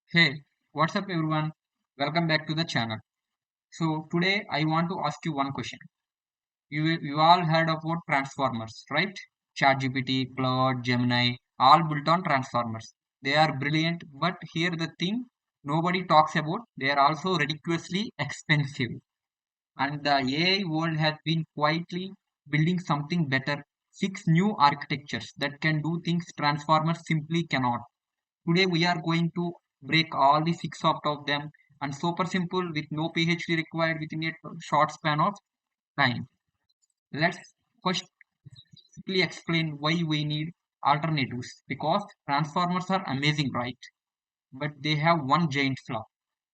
Hey, what's up everyone? Welcome back to the channel. So today I want to ask you one question. You all heard about transformers, right? ChatGPT, Claude, Gemini, all built on transformers. They are brilliant, but here the thing nobody talks about, they are also ridiculously expensive. And the AI world has been quietly building something better, six new architectures that can do things transformers simply cannot. Today we are going to break all the six of them and super simple with no PhD required within a short span of time. Let's first quickly explain why we need alternatives because transformers are amazing, right? But they have one giant flaw.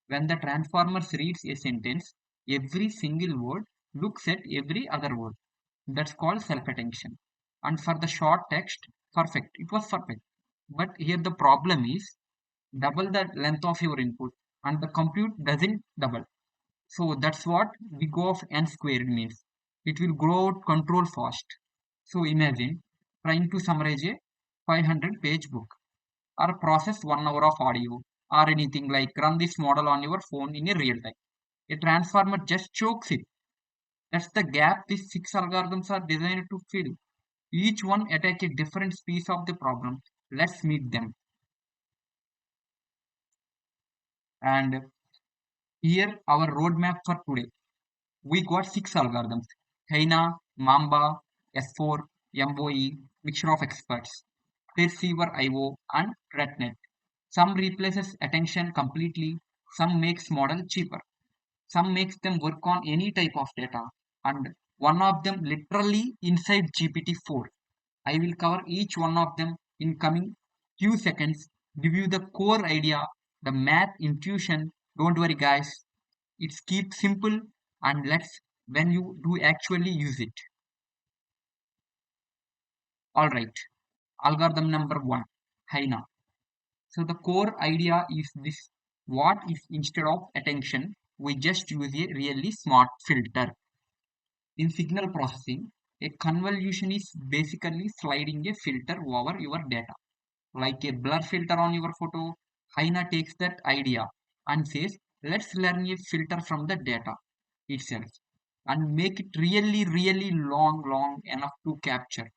When the transformers reads a sentence, every single word looks at every other word. That's called self-attention. And for the short text, perfect. It was perfect. But here the problem is double the length of your input and the compute doesn't double. So that's what big of n squared means. It will grow out control fast. So imagine trying to summarize a 500-page book or process 1 hour of audio or anything like run this model on your phone in a real time. A transformer just chokes it. That's the gap these six algorithms are designed to fill. Each one attack a different piece of the problem. Let's meet them. And here our roadmap for today. We got six algorithms: Hyena, Mamba, S4, MOE, mixture of experts, Receiver IO, and RetNet. Some replaces attention completely, some makes model cheaper, some makes them work on any type of data, and one of them literally inside GPT-4. I will cover each one of them in coming few seconds, give you the core idea, the math intuition. Don't worry guys, it's keep simple and let's when you do actually use it. Alright, algorithm number one, Hyena. So the core idea is this: what if instead of attention we just use a really smart filter? In signal processing, a convolution is basically sliding a filter over your data. Like a blur filter on your photo, Hyena takes that idea and says, let's learn a filter from the data itself and make it really long enough to capture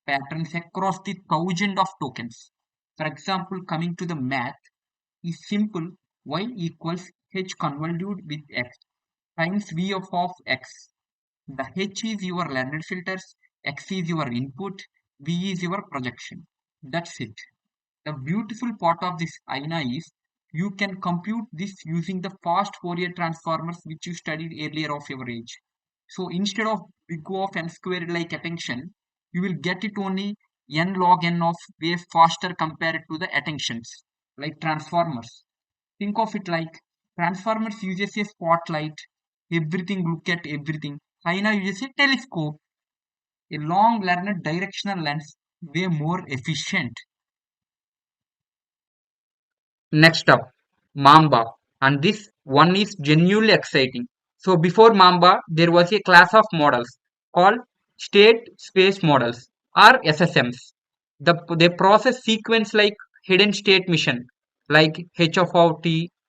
patterns across the thousand of tokens. For example, coming to the math is simple: y equals h convoluted with x times v of x. The h is your learned filters, x is your input, v is your projection. That's it. The beautiful part of this AINA is you can compute this using the fast Fourier transformers which you studied earlier of your age. So instead of big O of n squared like attention, you will get it only n log n of way faster compared to the attentions like transformers. Think of it like transformers uses a spotlight, everything look at everything. AINA uses a telescope, a long learned directional lens, way more efficient. Next up, Mamba, and this one is genuinely exciting. So before Mamba, there was a class of models called state space models or SSMs. They process sequence like hidden state mission, like h of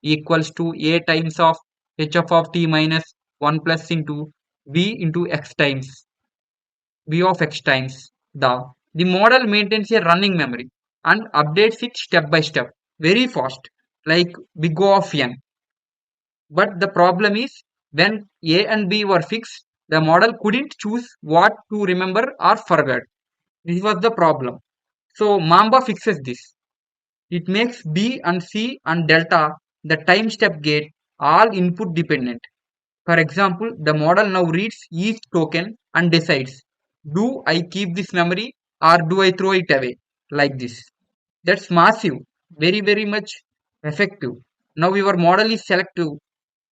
equals to a times of h of t minus 1 plus into v into x times v of x times. The model maintains a running memory and updates it step by step very fast, like big O of n. But the problem is when A and B were fixed, the model couldn't choose what to remember or forget. This was the problem. So Mamba fixes this. It makes B and C and delta, the time step gate, all input dependent. For example, the model now reads each token and decides, do I keep this memory or do I throw it away? Like this. That's massive, very much effective. Now your model is selective.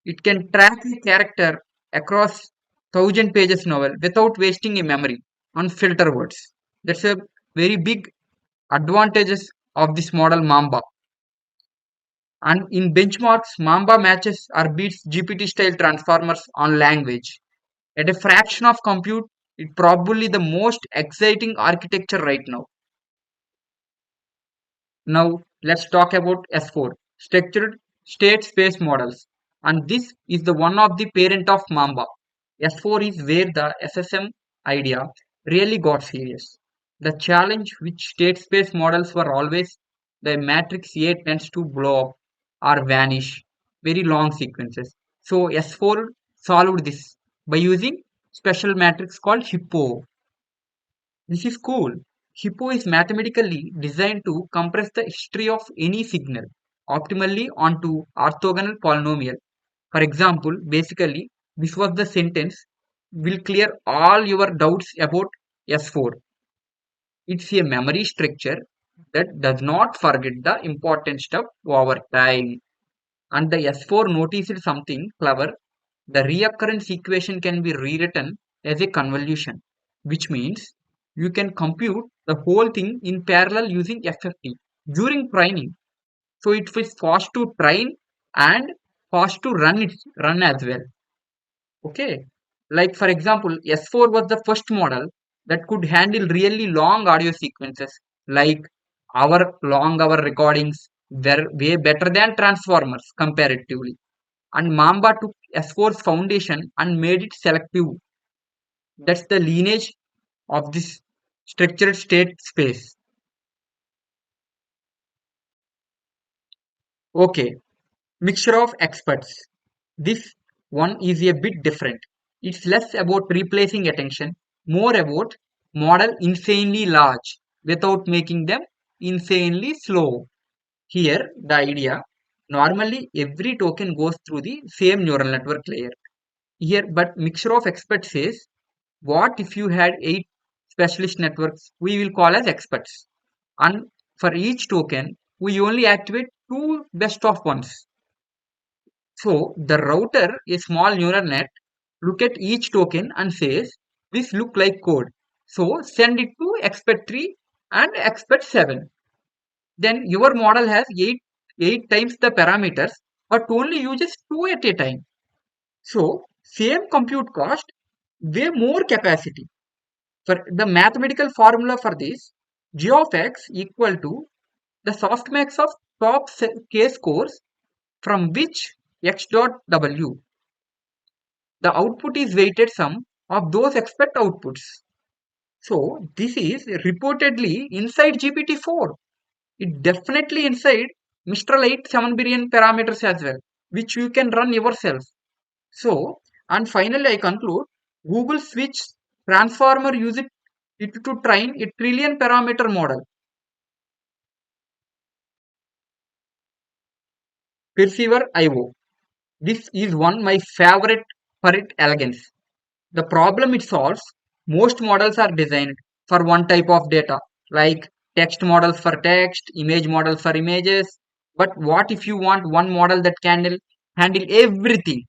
It can track a character across 1,000 pages novel without wasting a memory on filter words. That's a very big advantages of this model Mamba. And in benchmarks, Mamba matches or beats GPT-style transformers on language. At a fraction of compute, it's probably the most exciting architecture right now. Now, let's talk about S4. structured state space models, and this is the one of the parent of Mamba. S4 is where the SSM idea really got serious. The challenge which state space models were always the matrix A tends to blow up or vanish very long sequences. So S4 solved this by using special matrix called Hippo. This is cool. Hippo is mathematically designed to compress the history of any signal optimally onto orthogonal polynomial. For example, basically, this was the sentence will clear all your doubts about S4. It's a memory structure that does not forget the important stuff over time. And the S4 noticed something clever. The reoccurrence equation can be rewritten as a convolution, which means you can compute the whole thing in parallel using FFT during training. So it is fast to train and fast to run as well. Okay. Like for example, S4 was the first model that could handle really long audio sequences, like our long hour recordings were way better than transformers comparatively. And Mamba took S4's foundation and made it selective. That's the lineage of this structured state space. Okay, mixture of experts. This one is a bit different. It's less about replacing attention, more about model insanely large without making them insanely slow. Here, the idea normally every token goes through the same neural network layer. Here, but mixture of experts says, what if you had 8 specialist networks we will call as experts? And for each token, we only activate two best of ones. So the router, a small neural net, look at each token and says, this look like code. So send it to expert 3 and expert 7. Then your model has 8 times the parameters, but only uses 2 at a time. So same compute cost, way more capacity. For the mathematical formula for this, g of x equal to the softmax of top k scores from which x dot w. The output is weighted sum of those expect outputs. So this is reportedly inside GPT-4. It definitely inside Mistral 8 7 billion parameters as well, which you can run yourself. So, and finally I conclude, Google Switch Transformer use it to train a trillion parameter model. Perceiver IO. This is one my favorite for its elegance. The problem it solves, most models are designed for one type of data, like text models for text, image models for images. But what if you want one model that can handle everything?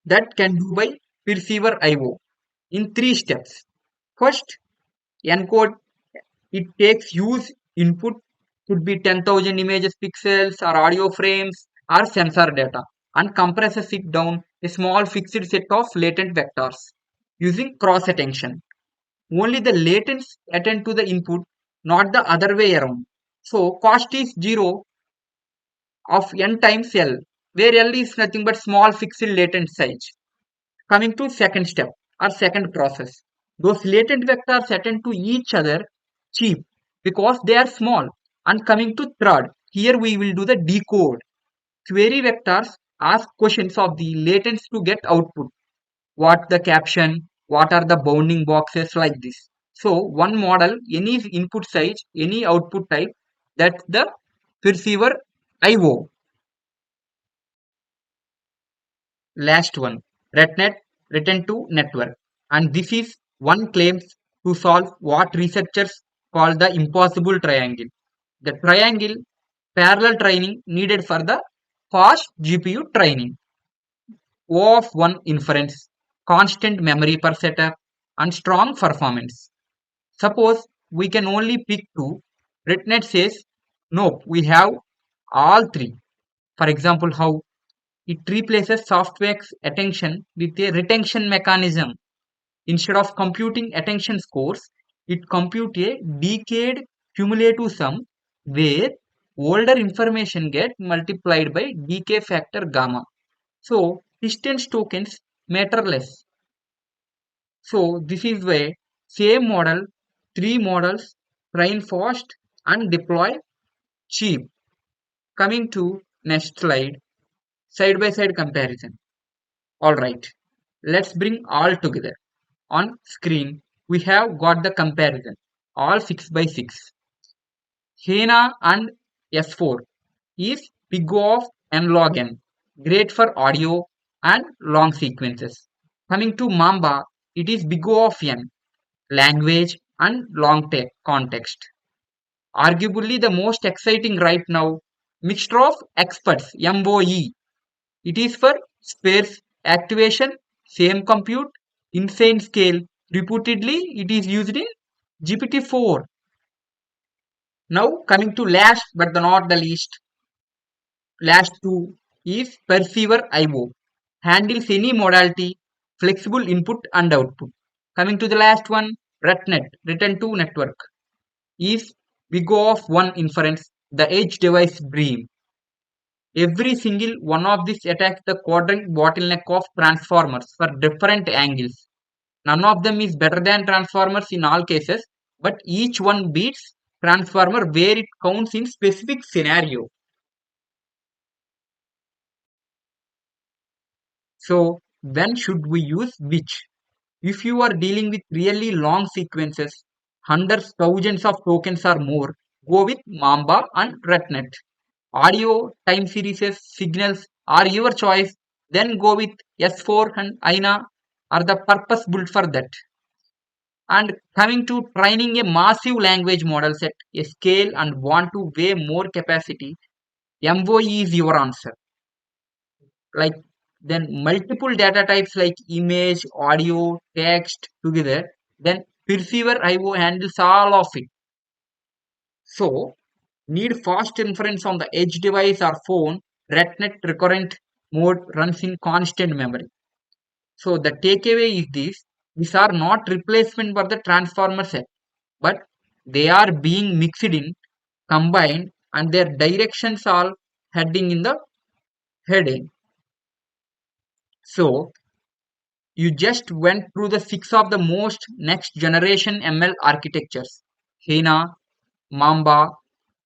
That can do by Perceiver IO in 3 steps. First, encode. It takes huge input, could be 10,000 images pixels or audio frames or sensor data, and compresses it down a small fixed set of latent vectors using cross attention. Only the latents attend to the input, not the other way around. So cost is 0 of n times L, where L is nothing but small fixed latent size. Coming to second step or second process. Those latent vectors attend to each other cheap because they are small. And coming to third, here we will do the decode. Query vectors ask questions of the latents to get output. What the caption, what are the bounding boxes like this. So one model, any input size, any output type, that's the perceiver IO. Last one, RetNet, Retentive network. And this is one claims to solve what researchers call the impossible triangle. The triangle parallel training needed for the fast GPU training. O of one inference, constant memory per setup, and strong performance. Suppose we can only pick two. RetNet says, nope, we have all three. For example, how it replaces software's attention with a retention mechanism. Instead of computing attention scores, it computes a decayed cumulative sum where older information get multiplied by decay factor gamma. So distance tokens matter less. So this is why same model, three models, train fast and deploy cheap. Coming to next slide, side by side comparison. Alright, let's bring all together. On screen, we have got the comparison, all 6 by 6. Hyena and S4 is big O of n log n, great for audio and long sequences. Coming to Mamba, it is big O of n, language and long context. Arguably the most exciting right now, mixture of experts, MOE. It is for sparse activation, same compute, insane scale. Reputedly, it is used in GPT-4. Now coming to last but not the least, last two is Perceiver IO. Handles any modality, flexible input and output. Coming to the last one, RetNet, Retentive network, is we go off one inference, the edge device beam. Every single one of these attacks the quadrant bottleneck of transformers for different angles. None of them is better than transformers in all cases, but each one beats transformer where it counts in specific scenario. So when should we use which? If you are dealing with really long sequences, hundreds, thousands of tokens or more, go with Mamba and RetNet. Audio, time series, signals are your choice. Then go with S4 and Hyena are the purpose built for that. And coming to training a massive language model at a scale and want to way more capacity, MOE is your answer. Like then multiple data types like image, audio, text together, then Perceiver IO handles all of it. So need fast inference on the edge device or phone, RetNet recurrent mode runs in constant memory. So the takeaway is this: these are not replacement for the transformer set, but they are being mixed in, combined, and their directions are heading in the heading. So you just went through the six of the most next generation ML architectures: Hyena, Mamba,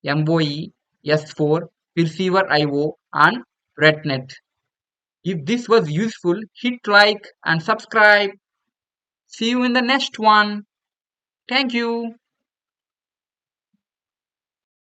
MOE, S4, Perceiver IO, and RetNet. If this was useful, hit like and subscribe. See you in the next one. Thank you.